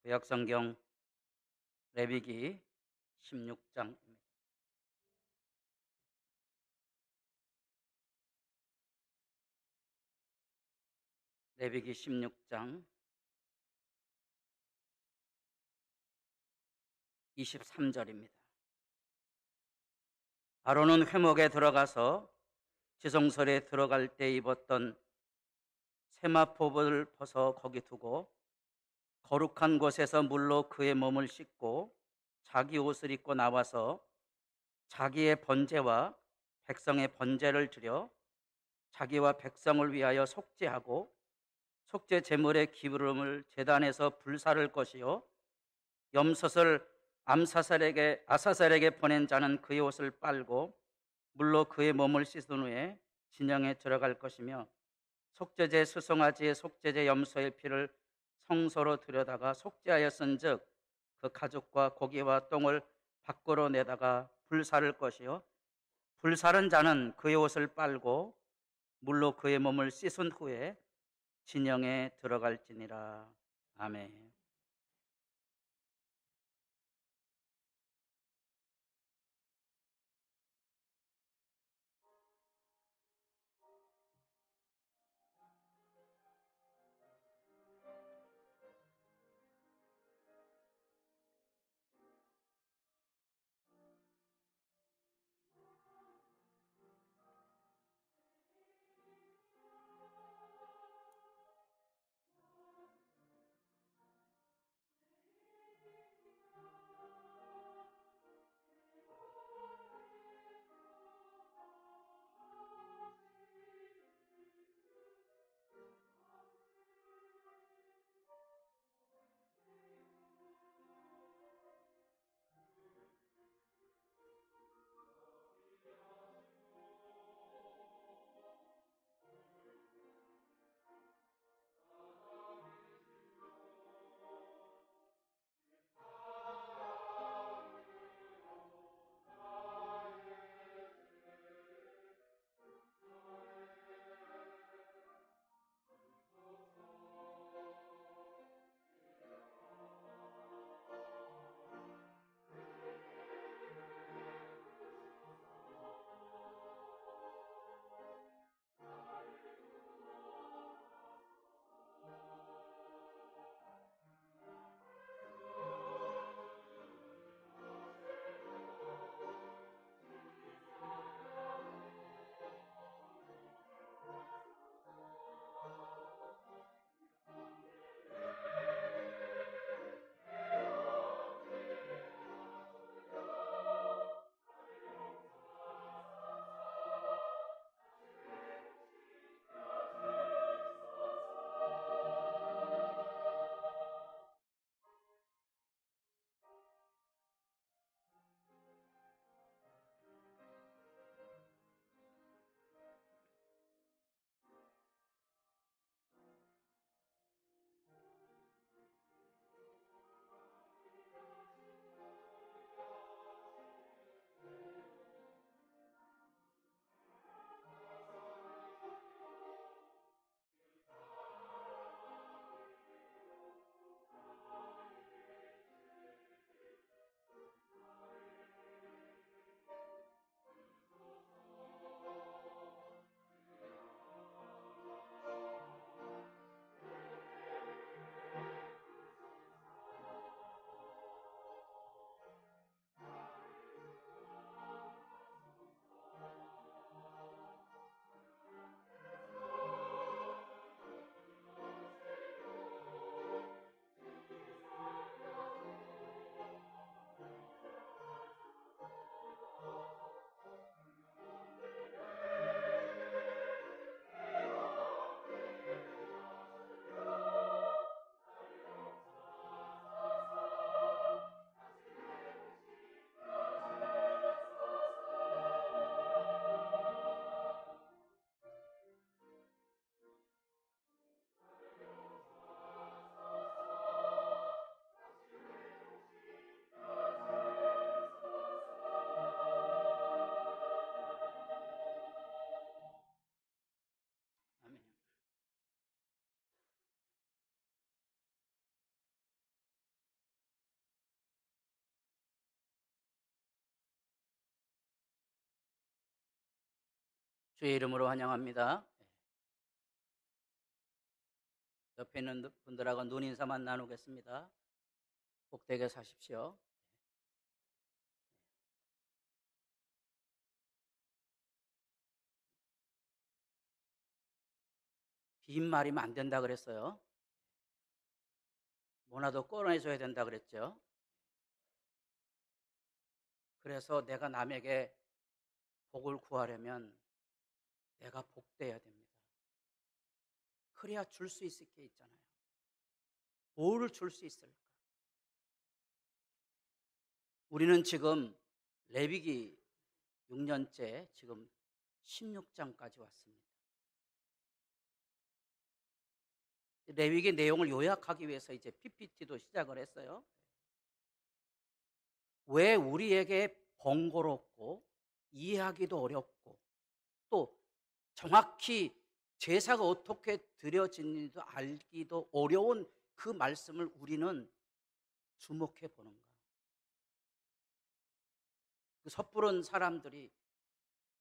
구약성경 레위기 16장입니다. 레위기 16장 23절입니다. 아론은 회목에 들어가서 지성소에 들어갈 때 입었던 세마포를 벗어 거기 두고 거룩한 곳에서 물로 그의 몸을 씻고 자기 옷을 입고 나와서 자기의 번제와 백성의 번제를 드려 자기와 백성을 위하여 속죄하고 속죄 제물의 기름을 제단에서 불사를 것이요 염소를 아사살에게 보낸 자는 그의 옷을 빨고 물로 그의 몸을 씻은 후에 진영에 들어갈 것이며 속죄제 수송아지의 속죄제 염소의 피를 성소로 들여다가 속죄하였은즉 그 가죽과 고기와 똥을 밖으로 내다가 불사를 것이요 불사른 자는 그의 옷을 빨고 물로 그의 몸을 씻은 후에 진영에 들어갈지니라. 아멘. 주의 이름으로 환영합니다. 옆에 있는 분들하고 눈 인사만 나누겠습니다. 복되게 사십시오. 빈말이면 안 된다 그랬어요. 뭐라도 꺼내줘야 된다 그랬죠. 그래서 내가 남에게 복을 구하려면 내가 복돼야 됩니다. 그래야 줄 수 있을 게 있잖아요. 뭐를 줄 수 있을까? 우리는 지금 레위기 6년째 지금 16장까지 왔습니다. 레위기 내용을 요약하기 위해서 이제 PPT도 시작을 했어요. 왜 우리에게 번거롭고 이해하기도 어렵고 또 정확히 제사가 어떻게 드려지는지도 알기도 어려운 그 말씀을 우리는 주목해 보는가? 그 섣부른 사람들이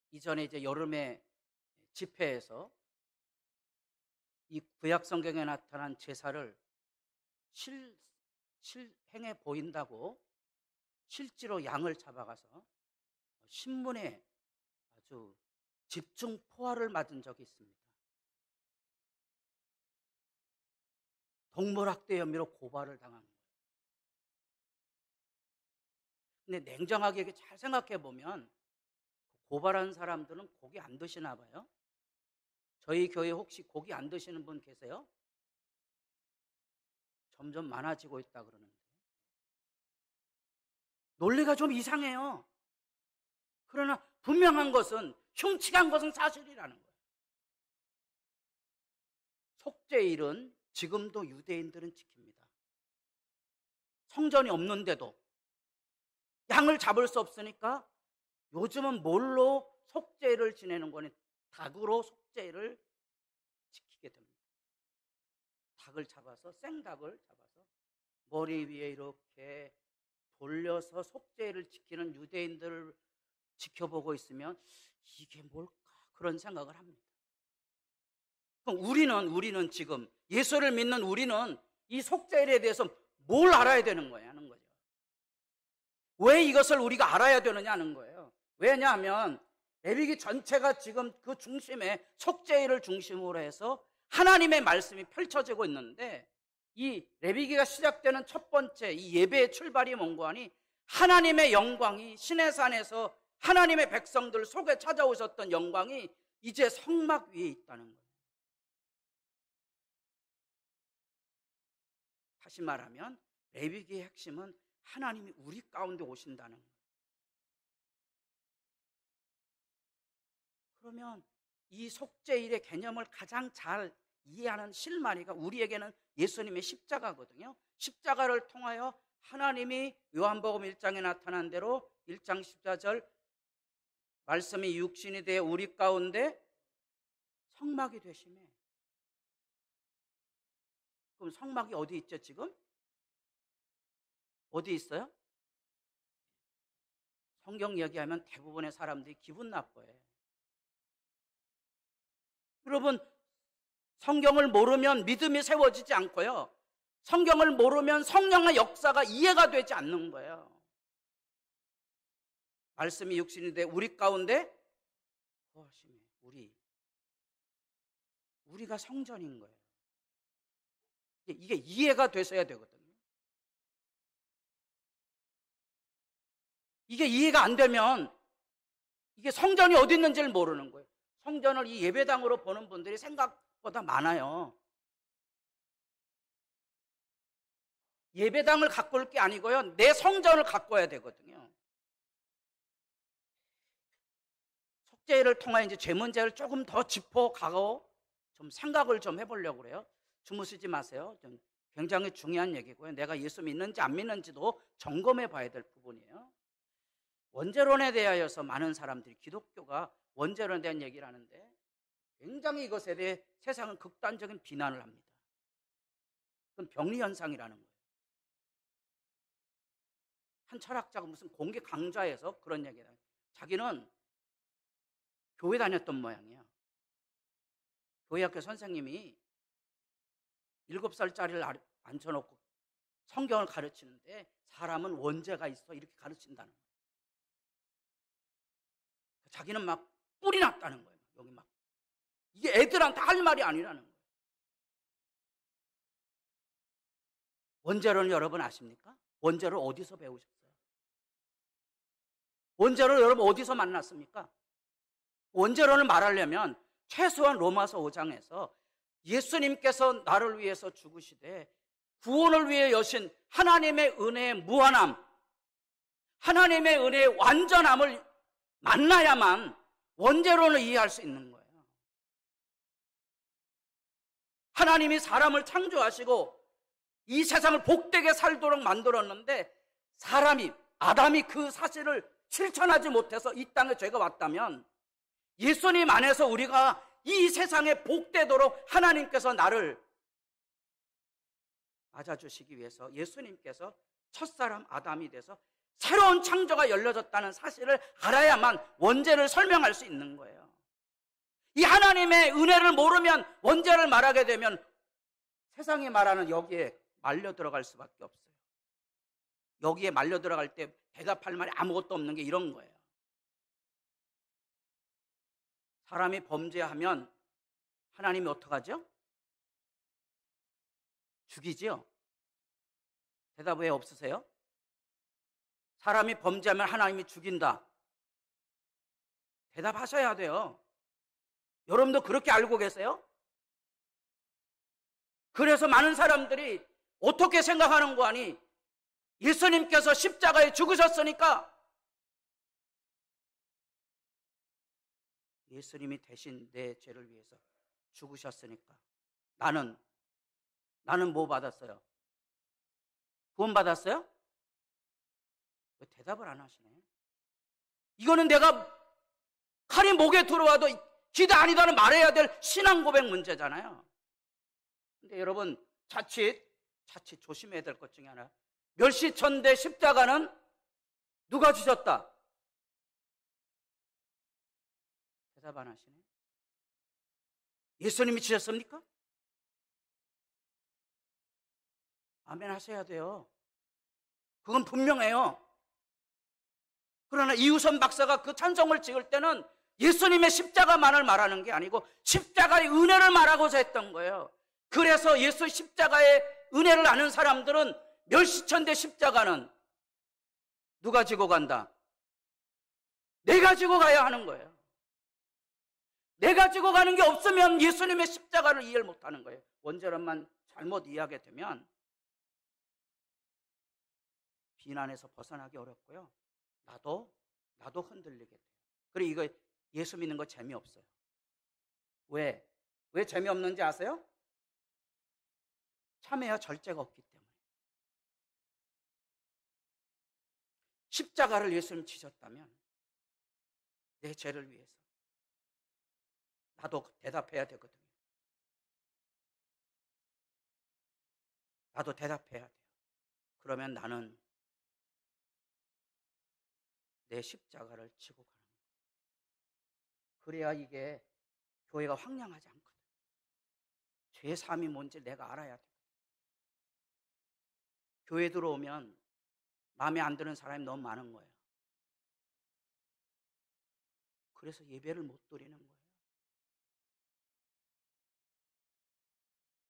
이전에 이제 여름에 집회에서 이 구약 성경에 나타난 제사를 실행해 보인다고 실제로 양을 잡아가서 신문에 아주 집중 포화를 맞은 적이 있습니다. 동물학대 혐의로 고발을 당한 거예요. 근데 냉정하게 잘 생각해 보면 고발한 사람들은 고기 안 드시나 봐요. 저희 교회 혹시 고기 안 드시는 분 계세요? 점점 많아지고 있다 그러는데 논리가 좀 이상해요. 그러나 분명한 것은 흉측한 것은 사실이라는 거예요. 속죄일은 지금도 유대인들은 지킵니다. 성전이 없는데도 양을 잡을 수 없으니까 요즘은 뭘로 속죄일을 지내는 거니? 닭으로 속죄일을 지키게 됩니다. 닭을 잡아서 생닭을 잡아서 머리 위에 이렇게 돌려서 속죄일을 지키는 유대인들을 지켜보고 있으면 이게 뭘까? 그런 생각을 합니다. 그럼 우리는 지금 예수를 믿는 우리는 이 속죄일에 대해서 뭘 알아야 되는 거야 하는 거죠. 왜 이것을 우리가 알아야 되느냐 하는 거예요. 왜냐하면 레위기 전체가 지금 그 중심에 속죄일을 중심으로 해서 하나님의 말씀이 펼쳐지고 있는데 이 레위기가 시작되는 첫 번째 이 예배의 출발이 뭔가 하니 하나님의 영광이 시내산에서 하나님의 백성들 속에 찾아오셨던 영광이 이제 성막 위에 있다는 거예요. 다시 말하면 레위기의 핵심은 하나님이 우리 가운데 오신다는 거예요. 그러면 이 속죄일의 개념을 가장 잘 이해하는 실마리가 우리에게는 예수님의 십자가거든요. 십자가를 통하여 하나님이 요한복음 1장에 나타난 대로 1장 14절 말씀이 육신이 되어 우리 가운데 성막이 되시매. 그럼 성막이 어디 있죠 지금? 어디 있어요? 성경 얘기하면 대부분의 사람들이 기분 나빠요. 여러분 성경을 모르면 믿음이 세워지지 않고요. 성경을 모르면 성령의 역사가 이해가 되지 않는 거예요. 말씀이 육신이 돼 우리 가운데 거하시매. 우리가 성전인 거예요. 이게 이해가 되셔야 되거든요. 이게 이해가 안 되면 이게 성전이 어디 있는지를 모르는 거예요. 성전을 이 예배당으로 보는 분들이 생각보다 많아요. 예배당을 가꿀 게 아니고요. 내 성전을 가꿔야 되거든요. 속죄를 통해 이제 죄 문제를 조금 더 짚어가고 좀 생각을 좀 해보려고 그래요. 주무시지 마세요. 좀 굉장히 중요한 얘기고요. 내가 예수 믿는지 안 믿는지도 점검해 봐야 될 부분이에요. 원죄론에 대하여서 많은 사람들이 기독교가 원죄론에 대한 얘기를 하는데 굉장히 이것에 대해 세상은 극단적인 비난을 합니다. 그건 병리현상이라는 거예요. 한 철학자가 무슨 공개 강좌에서 그런 얘기를 해요. 자기는 교회 다녔던 모양이에요. 교회 학교 선생님이 7살짜리를 앉혀놓고 성경을 가르치는데 사람은 원죄가 있어 이렇게 가르친다는 거예요. 자기는 막 뿔이 났다는 거예요. 여기 막 이게 애들한테 할 말이 아니라는 거예요. 원죄를 여러분 아십니까? 원죄를 어디서 배우셨어요? 원죄를 여러분 어디서 만났습니까? 원죄론을 말하려면 최소한 로마서 5장에서 예수님께서 나를 위해서 죽으시되 구원을 위해 여신 하나님의 은혜의 무한함, 하나님의 은혜의 완전함을 만나야만 원죄론을 이해할 수 있는 거예요. 하나님이 사람을 창조하시고 이 세상을 복되게 살도록 만들었는데 사람이, 아담이 그 사실을 실천하지 못해서 이 땅에 죄가 왔다면 예수님 안에서 우리가 이 세상에 복되도록 하나님께서 나를 맞아주시기 위해서 예수님께서 첫사람 아담이 돼서 새로운 창조가 열려졌다는 사실을 알아야만 원죄를 설명할 수 있는 거예요. 이 하나님의 은혜를 모르면 원죄를 말하게 되면 세상이 말하는 여기에 말려 들어갈 수밖에 없어요. 여기에 말려 들어갈 때 대답할 말이 아무것도 없는 게 이런 거예요. 사람이 범죄하면 하나님이 어떡하죠? 죽이지요? 대답 왜 없으세요? 사람이 범죄하면 하나님이 죽인다. 대답하셔야 돼요. 여러분도 그렇게 알고 계세요? 그래서 많은 사람들이 어떻게 생각하는 거 아니? 예수님께서 십자가에 죽으셨으니까 예수님이 대신 내 죄를 위해서 죽으셨으니까 나는 뭐 받았어요? 구원 받았어요? 왜 대답을 안 하시네? 이거는 내가 칼이 목에 들어와도 기다 아니다는 말해야 될 신앙 고백 문제잖아요. 근데 여러분 자칫 조심해야 될 것 중에 하나, 멸시천대 십자가는 누가 주셨다? 대답 안 하시네. 예수님이 주셨습니까? 아멘 하셔야 돼요. 그건 분명해요. 그러나 이우선 박사가 그 찬송을 찍을 때는 예수님의 십자가만을 말하는 게 아니고 십자가의 은혜를 말하고자 했던 거예요. 그래서 예수 십자가의 은혜를 아는 사람들은 멸시천대 십자가는 누가 지고 간다? 내가 지고 가야 하는 거예요. 내가 지고 가는 게 없으면 예수님의 십자가를 이해를 못하는 거예요. 원죄론만 잘못 이해하게 되면 비난에서 벗어나기 어렵고요. 나도 흔들리게 돼요. 그리고 이거 예수 믿는 거 재미없어요. 왜 재미없는지 아세요? 참회와 절제가 없기 때문에. 십자가를 예수님 지셨다면 내 죄를 위해서 나도 대답해야 되거든요. 나도 대답해야 돼요. 그러면 나는 내 십자가를 지고 가는 거예요. 그래야 이게 교회가 황량하지 않거든. 죄 사함이 뭔지 내가 알아야 돼. 교회 들어오면 마음에 안 드는 사람이 너무 많은 거예요. 그래서 예배를 못 드리는 거예요.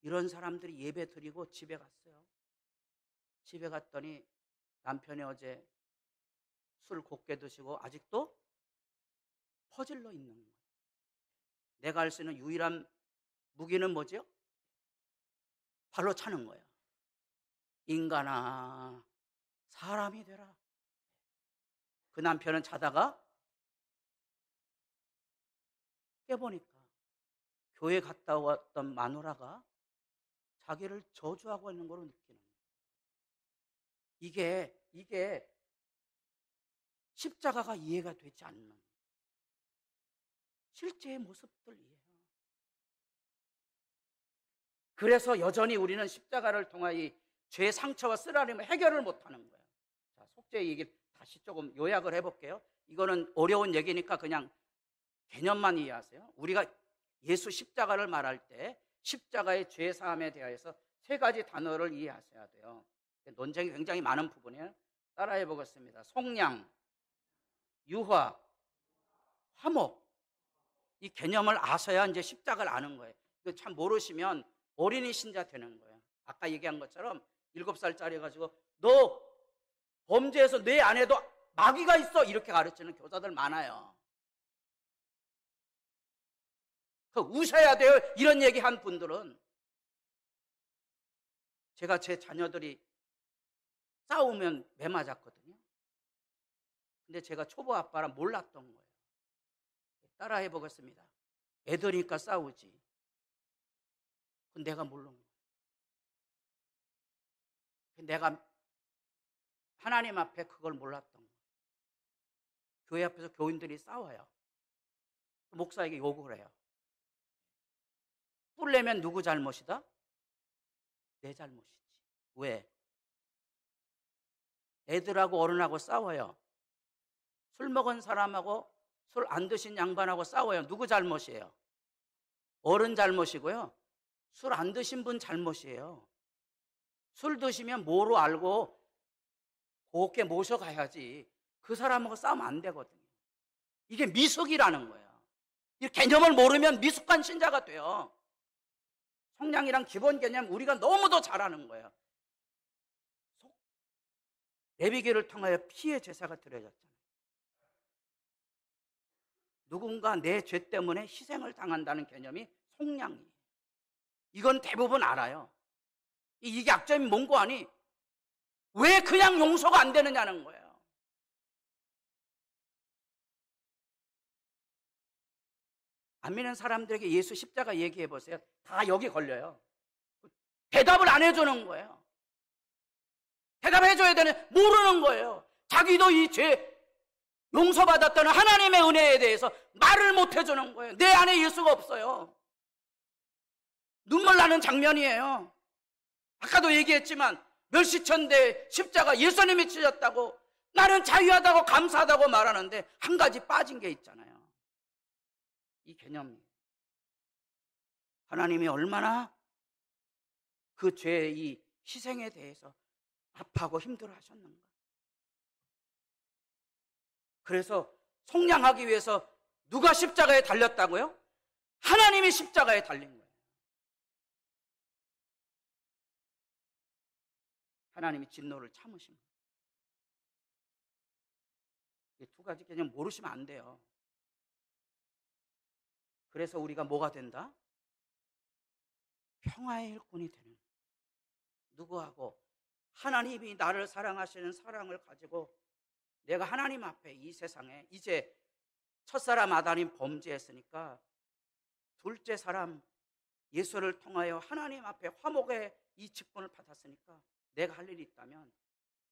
이런 사람들이 예배 드리고 집에 갔어요. 집에 갔더니 남편이 어제 술 곱게 드시고 아직도 퍼질러 있는 거예요. 내가 할 수 있는 유일한 무기는 뭐죠? 발로 차는 거예요. 인간아, 사람이 되라. 그 남편은 자다가 깨보니까 교회 갔다 왔던 마누라가 자기를 저주하고 있는 걸로 느끼는 거예요. 이게 십자가가 이해가 되지 않는 실제의 모습들이에요. 그래서 여전히 우리는 십자가를 통하여 죄의 상처와 쓰라림을 해결을 못하는 거예요. 자, 속죄 얘기 다시 조금 요약을 해볼게요. 이거는 어려운 얘기니까 그냥 개념만 이해하세요. 우리가 예수 십자가를 말할 때 십자가의 죄 사함에 대하여서 세 가지 단어를 이해하셔야 돼요. 논쟁이 굉장히 많은 부분이에요. 따라해 보겠습니다. 속량, 유화, 화목. 이 개념을 아셔야 이제 십자가를 아는 거예요. 이거 참 모르시면 어린이 신자 되는 거예요. 아까 얘기한 것처럼 7살짜리 가지고 너 범죄에서 내 안에도 마귀가 있어 이렇게 가르치는 교사들 많아요. 우셔야 돼요. 이런 얘기 한 분들은. 제가 제 자녀들이 싸우면 매 맞았거든요. 근데 제가 초보 아빠라 몰랐던 거예요. 따라해 보겠습니다. 애들이니까 싸우지. 그건 내가 모르는 거예요. 내가 하나님 앞에 그걸 몰랐던 거예요. 교회 앞에서 교인들이 싸워요. 목사에게 욕을 해요. 뿔내면 누구 잘못이다? 내 잘못이지. 왜? 애들하고 어른하고 싸워요. 술 먹은 사람하고 술 안 드신 양반하고 싸워요. 누구 잘못이에요? 어른 잘못이고요. 술 안 드신 분 잘못이에요. 술 드시면 뭐로 알고 곱게 모셔가야지. 그 사람하고 싸우면 안 되거든요. 이게 미숙이라는 거예요. 이 개념을 모르면 미숙한 신자가 돼요. 성량이랑 기본 개념 우리가 너무도 잘하는 거예요. 레위기를 통하여 피의 제사가 드려졌잖아요. 누군가 내 죄 때문에 희생을 당한다는 개념이 속량이에요. 이건 대부분 알아요. 이 약점이 뭔고 하니 왜 그냥 용서가 안 되느냐는 거예요. 안 믿는 사람들에게 예수 십자가 얘기해 보세요. 다 여기 걸려요. 대답을 안 해주는 거예요. 대답해줘야 되는 모르는 거예요. 자기도 이 죄 용서받았다는 하나님의 은혜에 대해서 말을 못 해주는 거예요. 내 안에 예수가 없어요. 눈물 나는 장면이에요. 아까도 얘기했지만 멸시천대 십자가 예수님이 찢었다고 나는 자유하다고 감사하다고 말하는데 한 가지 빠진 게 있잖아요. 이 개념이 하나님이 얼마나 그 죄의 이 희생에 대해서 아파하고 힘들어 하셨는가. 그래서 속량하기 위해서 누가 십자가에 달렸다고요? 하나님이 십자가에 달린 거예요. 하나님이 진노를 참으신 거예요. 이 두 가지 개념 모르시면 안 돼요. 그래서 우리가 뭐가 된다? 평화의 일꾼이 되는 거예요. 누구하고? 하나님이 나를 사랑하시는 사랑을 가지고 내가 하나님 앞에 이 세상에 이제 첫사람 아담이 범죄했으니까 둘째 사람 예수를 통하여 하나님 앞에 화목의 이 직분을 받았으니까 내가 할 일이 있다면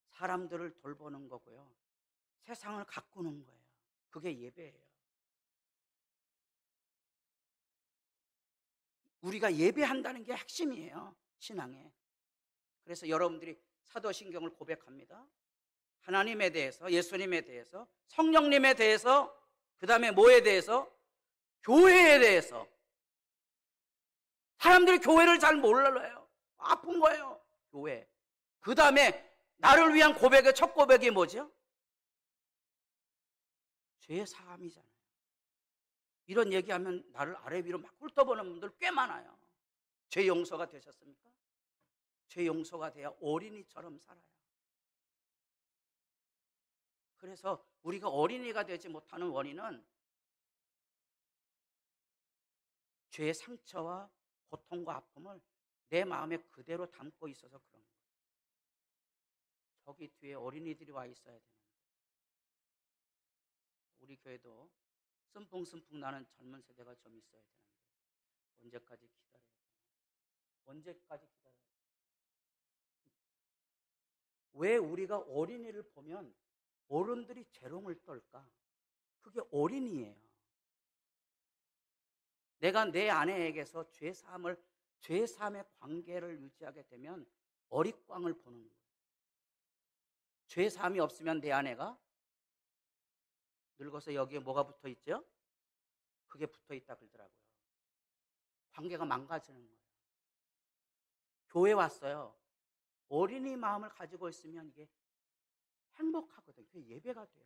사람들을 돌보는 거고요. 세상을 가꾸는 거예요. 그게 예배예요. 우리가 예배한다는 게 핵심이에요. 신앙에. 그래서 여러분들이 사도신경을 고백합니다. 하나님에 대해서, 예수님에 대해서, 성령님에 대해서, 그 다음에 뭐에 대해서? 교회에 대해서. 사람들이 교회를 잘 몰라요. 아픈 거예요. 교회. 그 다음에 나를 위한 고백의 첫 고백이 뭐죠? 죄 사함이잖아요. 이런 얘기하면 나를 아래 위로 막 훑어보는 분들 꽤 많아요. 죄 용서가 되셨습니까? 죄 용서가 돼야 어린이처럼 살아요. 그래서 우리가 어린이가 되지 못하는 원인은 죄의 상처와 고통과 아픔을 내 마음에 그대로 담고 있어서 그런 거예요. 저기 뒤에 어린이들이 와 있어야 되는데 우리 교회도 쓴풍쓴풍 나는 젊은 세대가 좀 있어야 되는데 언제까지 기다려야 되나? 언제까지 기다려야 되나? 왜 우리가 어린이를 보면 어른들이 재롱을 떨까? 그게 어린이에요. 내가 내 아내에게서 죄사함의 관계를 유지하게 되면 어릿광을 보는 거예요. 죄사함이 없으면 내 아내가 늙어서 여기에 뭐가 붙어 있죠? 그게 붙어있다 그러더라고요. 관계가 망가지는 거예요. 교회 왔어요. 어린이 마음을 가지고 있으면 이게 행복하거든요. 그게 예배가 돼요.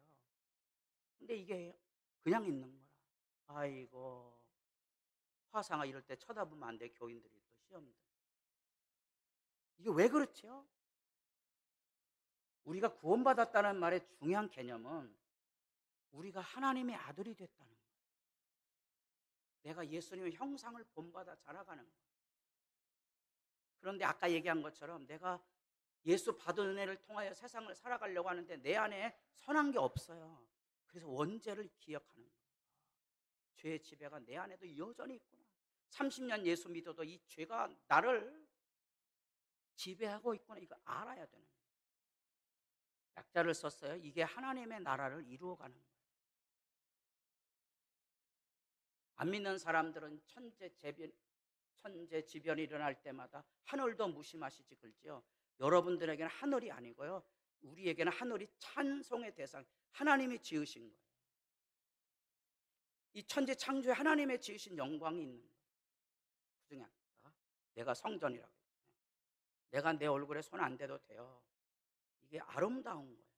근데 이게 그냥 있는 거라. 아이고, 화상아 이럴 때 쳐다보면 안 돼. 교인들이 또 시험들. 이게 왜 그렇지요? 우리가 구원받았다는 말의 중요한 개념은 우리가 하나님의 아들이 됐다는 거예요. 내가 예수님의 형상을 본받아 자라가는 거예요. 그런데 아까 얘기한 것처럼 내가 예수 받은 은혜를 통하여 세상을 살아가려고 하는데 내 안에 선한 게 없어요. 그래서 원죄를 기억하는 거예요. 죄의 지배가 내 안에도 여전히 있구나. 30년 예수 믿어도 이 죄가 나를 지배하고 있구나. 이거 알아야 되는 거예요. 약자를 썼어요. 이게 하나님의 나라를 이루어가는 거예요. 안 믿는 사람들은 천재지변이 일어날 때마다 하늘도 무심하시지 그러지요. 여러분들에게는 하늘이 아니고요, 우리에게는 하늘이 찬송의 대상, 하나님이 지으신 거예요. 이 천지 창조에 하나님의 지으신 영광이 있는 거예요. 그중에 하나가 내가 성전이라고 해요. 내가 내 얼굴에 손 안 대도 돼요. 이게 아름다운 거예요.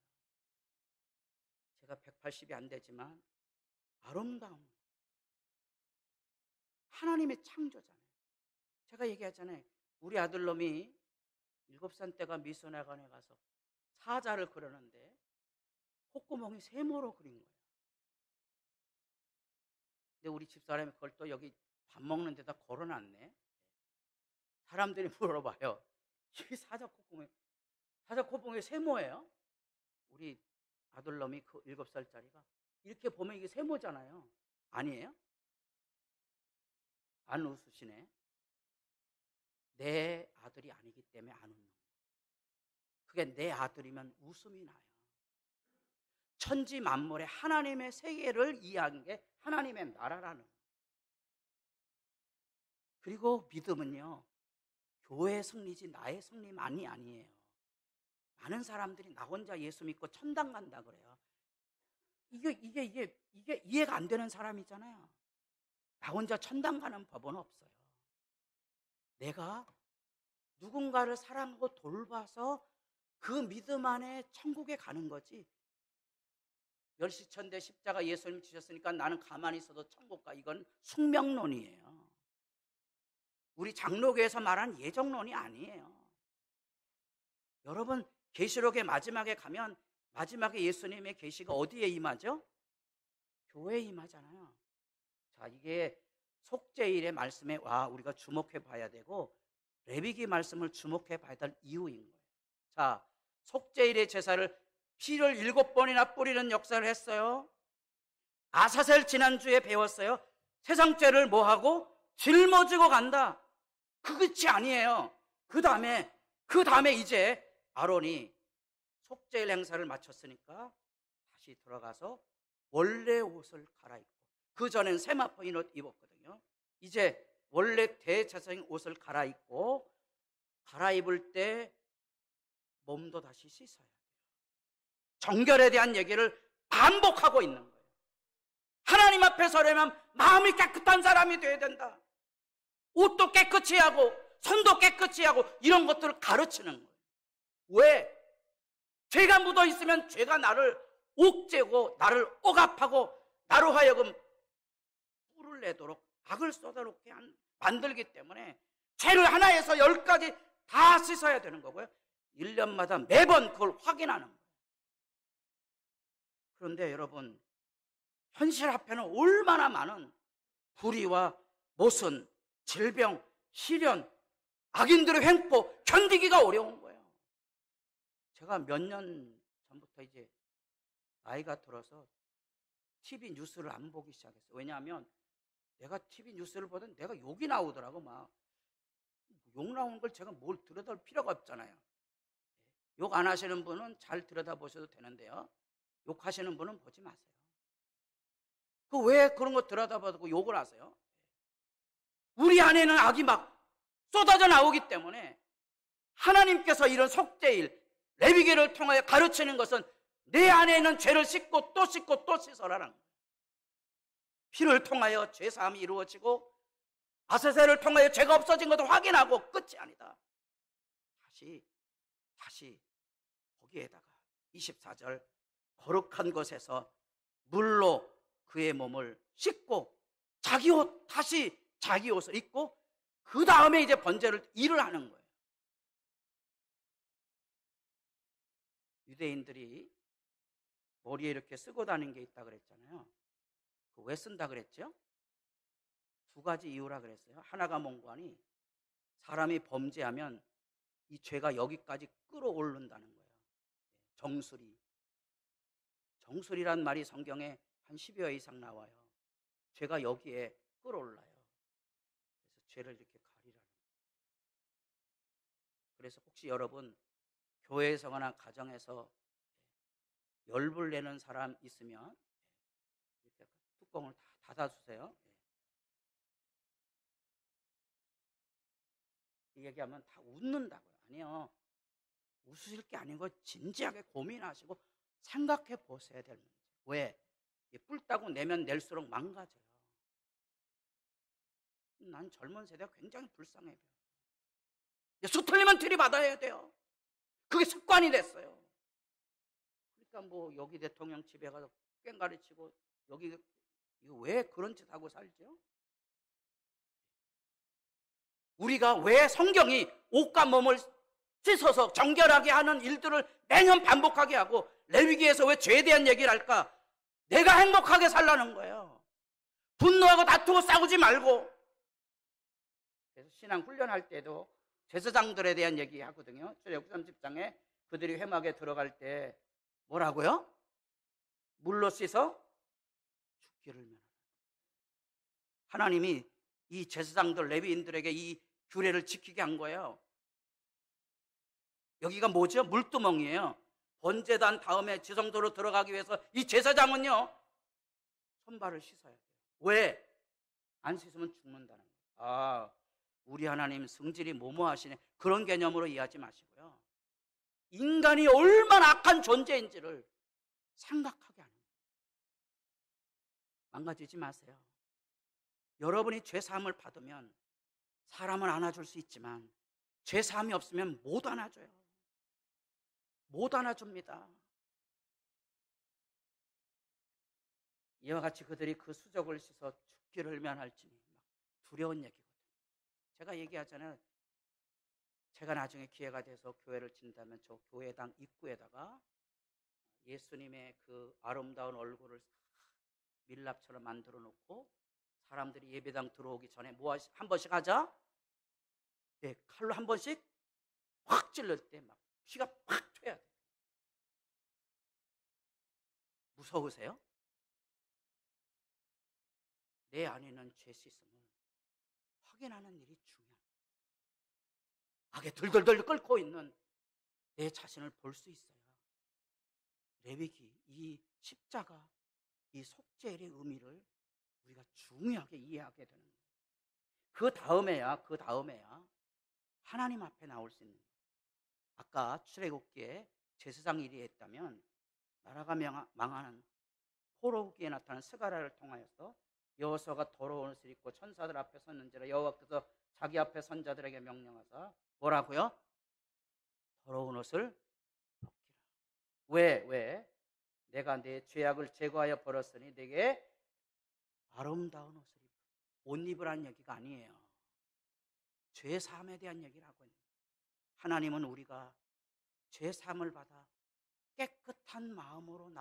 제가 180이 안 되지만 아름다운 거예요. 하나님의 창조잖아요. 제가 얘기하잖아요. 우리 아들놈이 7살 때가 미술학원에 가서 사자를 그리는데 콧구멍이 세모로 그린 거예요. 근데 우리 집사람이 그걸 또 여기 밥 먹는 데다 걸어놨네. 사람들이 물어봐요. 이게 사자 콧구멍이 세모예요? 우리 아들놈이 그 7살짜리가 이렇게 보면 이게 세모잖아요. 아니에요? 안 웃으시네. 내 아들이 아니기 때문에 안 웃는 거예요. 그게 내 아들이면 웃음이 나요. 천지 만물의 하나님의 세계를 이해한 게 하나님의 나라라는 거예요. 그리고 믿음은요, 교회의 승리지 나의 승리만이 아니에요. 많은 사람들이 나 혼자 예수 믿고 천당 간다 그래요. 이게 이해가 안 되는 사람이잖아요. 나 혼자 천당 가는 법은 없어요. 내가 누군가를 사랑하고 돌봐서 그 믿음 안에 천국에 가는 거지. 멸시천대 십자가 예수님 지셨으니까 나는 가만히 있어도 천국 가. 이건 숙명론이에요. 우리 장로교에서 말한 예정론이 아니에요. 여러분, 계시록의 마지막에 가면 마지막에 예수님의 계시가 어디에 임하죠? 교회에 임하잖아요. 자, 이게 속죄일의 말씀에 우리가 주목해 봐야 되고 레위기 말씀을 주목해 봐야 될 이유인 거예요. 자, 속죄일의 제사를 피를 7번이나 뿌리는 역사를 했어요. 아사셀 지난주에 배웠어요. 세상 죄를 뭐하고? 짊어지고 간다. 그 끝이 아니에요. 그 다음에 이제 아론이 속죄일 행사를 마쳤으니까 다시 들어가서 원래 옷을 갈아입고, 그 전엔 세마포인 옷 입었거든요. 이제 원래 대제사장 옷을 갈아입을 때 몸도 다시 씻어야 돼요. 정결에 대한 얘기를 반복하고 있는 거예요. 하나님 앞에 서려면 마음이 깨끗한 사람이 돼야 된다. 옷도 깨끗이 하고 손도 깨끗이 하고 이런 것들을 가르치는 거예요. 왜? 죄가 묻어 있으면 죄가 나를 옥죄고 나를 억압하고 나로 하여금 뿔을 내도록 악을 쏟아놓게 만들기 때문에 죄를 하나에서 10가지 다 씻어야 되는 거고요. 1년마다 매번 그걸 확인하는 거예요. 그런데 여러분, 현실 앞에는 얼마나 많은 불의와 모순, 질병, 시련, 악인들의 횡포 견디기가 어려운 거예요. 제가 몇 년 전부터 이제 나이가 들어서 TV 뉴스를 안 보기 시작했어요. 왜냐하면 내가 TV 뉴스를 보던 내가 욕이 나오더라고. 막 욕 나오는 걸 제가 뭘 들여다볼 필요가 없잖아요. 욕 안 하시는 분은 잘 들여다보셔도 되는데요, 욕하시는 분은 보지 마세요. 그 왜 그런 거 들여다보고 욕을 하세요? 우리 안에는 악이 막 쏟아져 나오기 때문에 하나님께서 이런 속죄일, 레위기를 통하여 가르치는 것은 내 안에 있는 죄를 씻고 또 씻고 또 씻어라는 거예요. 피를 통하여 죄사함이 이루어지고 아세세를 통하여 죄가 없어진 것을 확인하고 끝이 아니다. 다시 거기에다가 24절 거룩한 곳에서 물로 그의 몸을 씻고 자기 옷, 다시 자기 옷을 입고 그 다음에 이제 일을 하는 거예요. 유대인들이 머리에 이렇게 쓰고 다니는 게 있다 그랬잖아요. 왜 쓴다 그랬죠? 두 가지 이유라 그랬어요. 하나가 뭔가니 사람이 범죄하면 이 죄가 여기까지 끌어오른다는 거예요. 정수리란 말이 성경에 한 10여 이상 나와요. 죄가 여기에 끌어올라요. 그래서 죄를 이렇게 가리라는 거예요. 그래서 혹시 여러분 교회에서나 가정에서 열불 내는 사람 있으면 이렇게 뚜껑을 다 닫아주세요. 이 얘기하면 다 웃는다고요. 아니요. 웃으실 게 아닌 거 진지하게 고민하시고 생각해 보셔야 될 문제. 왜? 뿔따고 내면 낼수록 망가져요. 난 젊은 세대가 굉장히 불쌍해요. 수틀리면 들이받아야 돼요. 그게 습관이 됐어요. 그러니까 뭐 여기 대통령 집에 가서 꽹가리 치고 여기 이거 왜 그런 짓 하고 살죠? 우리가 왜 성경이 옷과 몸을 씻어서 정결하게 하는 일들을 매년 반복하게 하고 레위기에서 왜 죄에 대한 얘기를 할까? 내가 행복하게 살라는 거예요. 분노하고 다투고 싸우지 말고. 그래서 신앙 훈련할 때도 제사장들에 대한 얘기 하거든요. 출애굽 30장에 그들이 회막에 들어갈 때 뭐라고요? 물로 씻어 죽기를 면하라. 하나님이 이 제사장들 레위인들에게 이 규례를 지키게 한 거예요. 여기가 뭐죠? 물두멍이에요. 번제단 다음에 지성소로 들어가기 위해서 이 제사장은요 손발을 씻어야 돼요. 왜? 안 씻으면 죽는다는 거예요. 우리 하나님 성질이 뭐뭐하시네 그런 개념으로 이해하지 마시고요. 인간이 얼마나 악한 존재인지를 생각하게 하는 거예요. 망가지지 마세요. 여러분이 죄사함을 받으면 사람을 안아줄 수 있지만 죄사함이 없으면 못 안아줘요. 못 안아줍니다. 이와 같이 그들이 그 수족을 씻어 죽기를 면할지니 두려운 얘기거든요. 제가 얘기하잖아요. 제가 나중에 기회가 돼서 교회를 진다면 저 교회당 입구에다가 예수님의 그 아름다운 얼굴을 밀랍처럼 만들어 놓고 사람들이 예배당 들어오기 전에 한 번씩 하자. 네, 칼로 한 번씩 확 찔릴 때 막 피가 팍 튀어야 돼요. 무서우세요? 내 안에 있는 죄 씻음을 확인하는 일이 중요합니다. 악에 들들들 끓고 있는 내 자신을 볼 수 있어야 레위기, 이 십자가, 이 속죄의 의미를 우리가 중요하게 이해하게 되는 거예요. 그 다음에야 하나님 앞에 나올 수 있는 거예요. 아까 출애굽기에 제사장 일이 했다면 나라가 망하는 포로기에 나타난 스가랴를 통하여서 여호수아가 더러운 옷을 입고 천사들 앞에 섰는지라 여호와께서 자기 앞에 선자들에게 명령하사 뭐라고요? 더러운 옷을 벗기라. 왜? 내가 내 죄악을 제거하여 버렸으니 내게 아름다운 옷을 입으라. 옷 입으라는 얘기가 아니에요. 죄 사함에 대한 얘기를 하고 있는 거예요. 하나님은 우리가 죄 사함을 받아 깨끗한 마음으로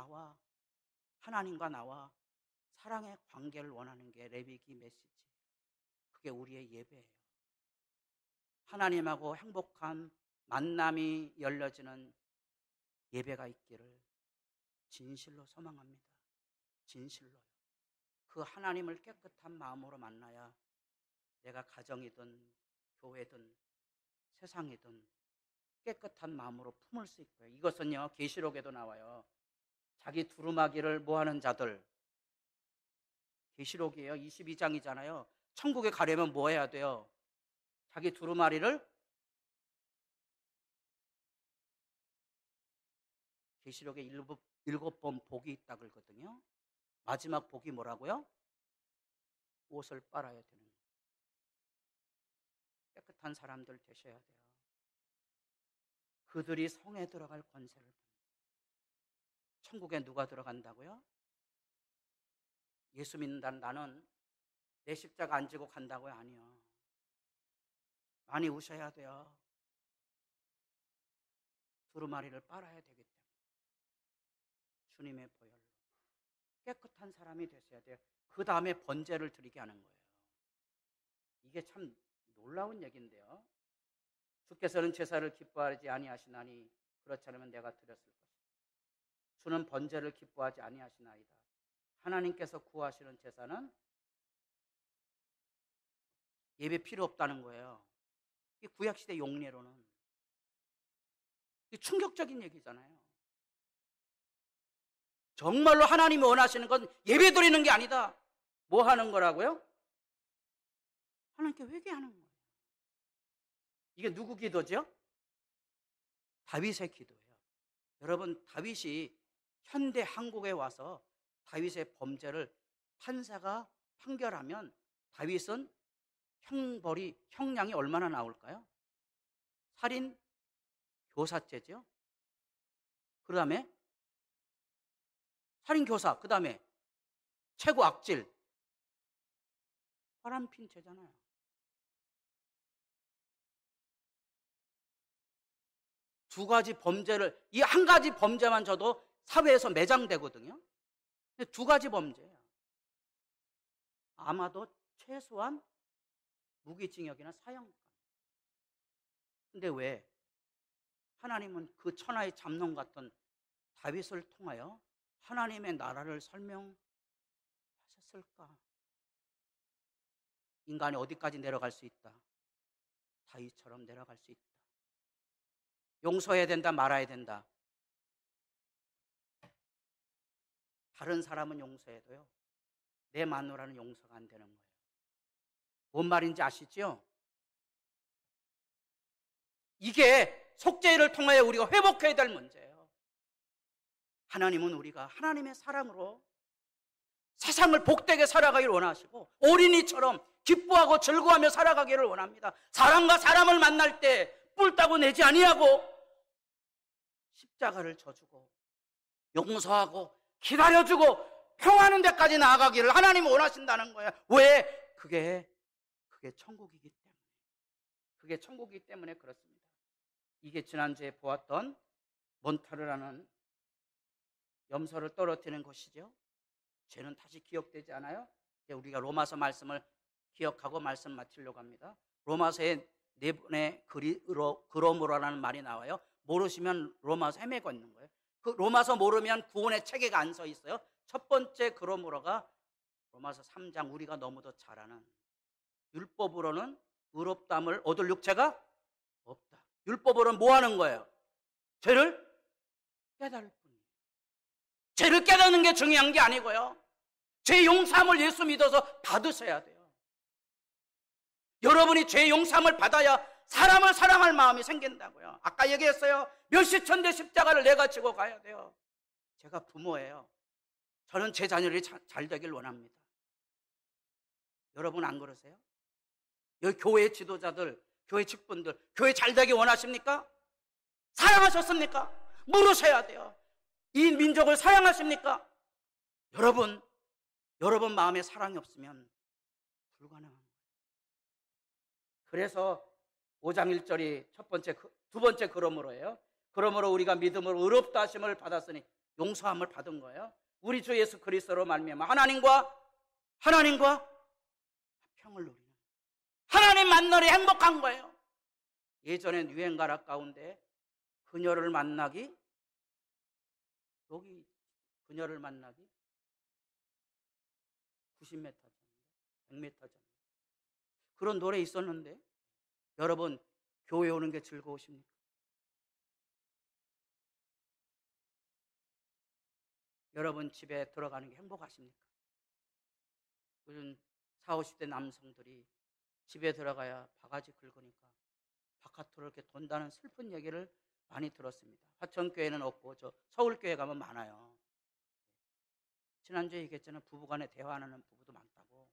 하나님과 나와 사랑의 관계를 원하는 게 레위기 메시지. 그게 우리의 예배예요. 하나님하고 행복한 만남이 열려지는 예배가 있기를 진실로 소망합니다. 진실로요. 그 하나님을 깨끗한 마음으로 만나야 내가 가정이든 교회든 세상이든 깨끗한 마음으로 품을 수 있고요. 이것은요 계시록에도 나와요. 자기 두루마기를 모하는 자들, 계시록이에요. 22장이잖아요. 천국에 가려면 뭐 해야 돼요? 자기 두루마리를 계시록에 일곱 번 복이 있다 그러거든요. 마지막 복이 뭐라고요? 옷을 빨아야 되는 거예요. 깨끗한 사람들 되셔야 돼요. 그들이 성에 들어갈 권세를 받는 거예요. 천국에 누가 들어간다고요? 예수 믿는다는 나는 내 십자가 안 지고 간다고요? 아니요. 많이 우셔야 돼요. 두루마리를 빨아야 되기 때문에 주님의 보혈로 깨끗한 사람이 되셔야 돼요. 그 다음에 번제를 드리게 하는 거예요. 이게 참 놀라운 얘기인데요. 주께서는 제사를 기뻐하지 아니하시나니 그렇지 않으면 내가 드렸을 것이다. 주는 번제를 기뻐하지 아니하시나이다. 하나님께서 구하시는 제사는 예배 필요 없다는 거예요. 이 구약시대 용례로는 충격적인 얘기잖아요. 정말로 하나님이 원하시는 건 예배 드리는 게 아니다. 뭐 하는 거라고요? 하나님께 회개하는 거예요. 이게 누구 기도죠? 다윗의 기도예요. 여러분, 다윗이 현대 한국에 와서 다윗의 범죄를 판사가 판결하면 다윗은 형량이 얼마나 나올까요? 살인 교사죄죠. 그 다음에 살인 교사, 그 다음에 최고 악질, 바람핀 죄잖아요. 두 가지 범죄를, 이 한 가지 범죄만 져도 사회에서 매장되거든요. 근데 두 가지 범죄예요. 아마도 최소한 무기징역이나 사형감. 근데 왜 하나님은 그 천하의 잡놈 같은 다윗을 통하여 하나님의 나라를 설명하셨을까? 인간이 어디까지 내려갈 수 있다? 다윗처럼 내려갈 수 있다. 용서해야 된다, 말아야 된다. 다른 사람은 용서해도요, 내 마누라는 용서가 안 되는 거예요. 뭔 말인지 아시죠? 이게 속죄를 통하여 우리가 회복해야 될 문제예요. 하나님은 우리가 하나님의 사랑으로 세상을 복되게 살아가기를 원하시고 어린이처럼 기뻐하고 즐거워하며 살아가기를 원합니다. 사람과 사람을 만날 때 뿔따고 내지 아니하고 십자가를 져주고 용서하고 기다려주고 평하는 데까지 나아가기를 하나님이 원하신다는 거예요. 왜? 그게 천국이기 때문에. 그게 천국이기 때문에 그렇습니다. 이게 지난주에 보았던 몬타르라는 염소를 떨어뜨리는 것이죠. 죄는 다시 기억되지 않아요? 이제 우리가 로마서 말씀을 기억하고 말씀 마치려고 합니다. 로마서에 4번의 그러므로라는 말이 나와요. 모르시면 로마서 헤매고 있는 거예요. 그 로마서 모르면 구원의 체계가 안 서 있어요. 첫 번째 그러므로가 로마서 3장, 우리가 너무도 잘 아는 율법으로는 의롭다함을 얻을 육체가 없다. 율법으로는 뭐 하는 거예요? 죄를 깨달을 뿐이에요. 죄를 깨닫는 게 중요한 게 아니고요, 죄 용서함을 예수 믿어서 받으셔야 돼요. 여러분이 죄 용서함을 받아야 사람을 사랑할 마음이 생긴다고요. 아까 얘기했어요. 몇시천대 십자가를 내가 지고 가야 돼요. 제가 부모예요. 저는 제 자녀들이 잘 되길 원합니다. 여러분 안 그러세요? 여기 교회 지도자들, 교회 직분들, 교회 잘 되기 원하십니까? 사랑하셨습니까? 물으셔야 돼요. 이 민족을 사랑하십니까? 여러분 마음에 사랑이 없으면 불가능한 거예요. 그래서 5장 1절이 두 번째 그러므로예요. 그러므로 우리가 믿음으로 의롭다 하심을 받았으니 용서함을 받은 거예요. 우리 주 예수 그리스도로 말미암아 하나님과 평을 누리는, 하나님 만나니 행복한 거예요. 예전엔 유행가락 가운데 그녀를 만나기, 여기 그녀를 만나기 90m 전, 100m 전, 그런 노래 있었는데 여러분 교회 오는 게 즐거우십니까? 여러분 집에 들어가는 게 행복하십니까? 요즘 40, 50대 남성들이 집에 들어가야 바가지 긁으니까 바깥으로 이렇게 돈다는 슬픈 얘기를 많이 들었습니다. 화천교회는 없고 저 서울교회 가면 많아요. 지난주에 얘기했잖아요. 부부간에 대화하는 부부도 많다고.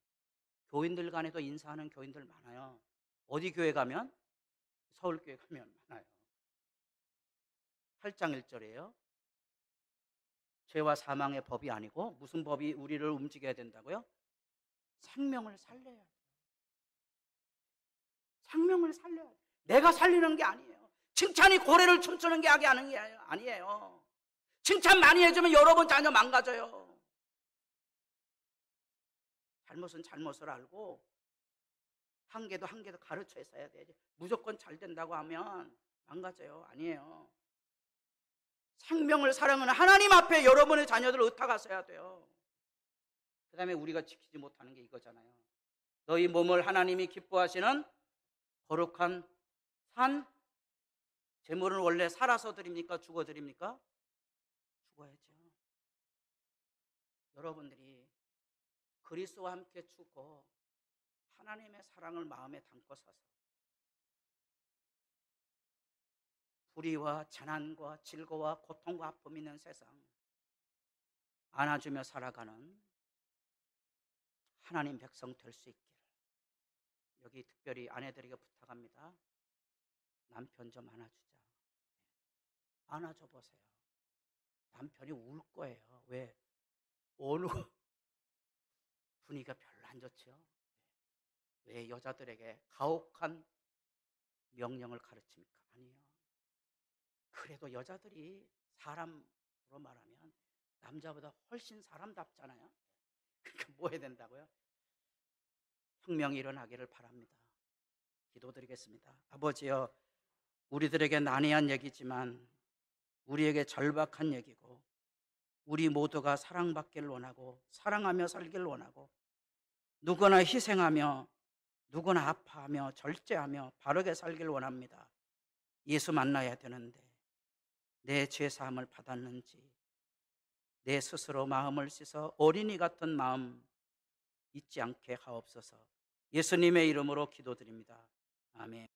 교인들 간에도 인사하는 교인들 많아요. 어디 교회 가면? 서울교회 가면 많아요. 8장 1절이에요. 죄와 사망의 법이 아니고 무슨 법이 우리를 움직여야 된다고요? 생명을 살려야 돼요. 생명을 살려야 돼요. 내가 살리는 게 아니에요. 칭찬이 고래를 춤추는 게 아니에요. 칭찬 많이 해주면 여러분 자녀 망가져요. 잘못은 잘못을 알고 한 개도 가르쳐서 해야 돼요. 무조건 잘 된다고 하면 망가져요. 아니에요. 생명을 사랑하는 하나님 앞에 여러분의 자녀들을 의탁하셔야 돼요. 그 다음에 우리가 지키지 못하는 게 이거잖아요. 너희 몸을 하나님이 기뻐하시는 거룩한 산, 제물은 원래 살아서 드립니까? 죽어 드립니까? 죽어야죠. 여러분들이 그리스도와 함께 죽어 하나님의 사랑을 마음에 담고 서서 불의와 재난과 질고와 고통과 아픔이 있는 세상 안아주며 살아가는 하나님 백성 될 수 있기를 여기 특별히 아내들에게 부탁합니다. 남편 좀 안아주자. 안아줘 보세요. 남편이 울 거예요. 왜? 어느 분위기가 별로 안 좋죠. 왜 여자들에게 가혹한 명령을 가르칩니까? 아니에요. 그래도 여자들이 사람으로 말하면 남자보다 훨씬 사람답잖아요. 그러니까 뭐 해야 된다고요? 혁명이 일어나기를 바랍니다. 기도드리겠습니다. 아버지여, 우리들에게 난해한 얘기지만 우리에게 절박한 얘기고 우리 모두가 사랑받기를 원하고 사랑하며 살기를 원하고 누구나 희생하며 누구나 아파하며 절제하며 바르게 살기를 원합니다. 예수 만나야 되는데 내 죄사함을 받았는지 내 스스로 마음을 씻어 어린이 같은 마음 잊지 않게 하옵소서. 예수님의 이름으로 기도드립니다. 아멘.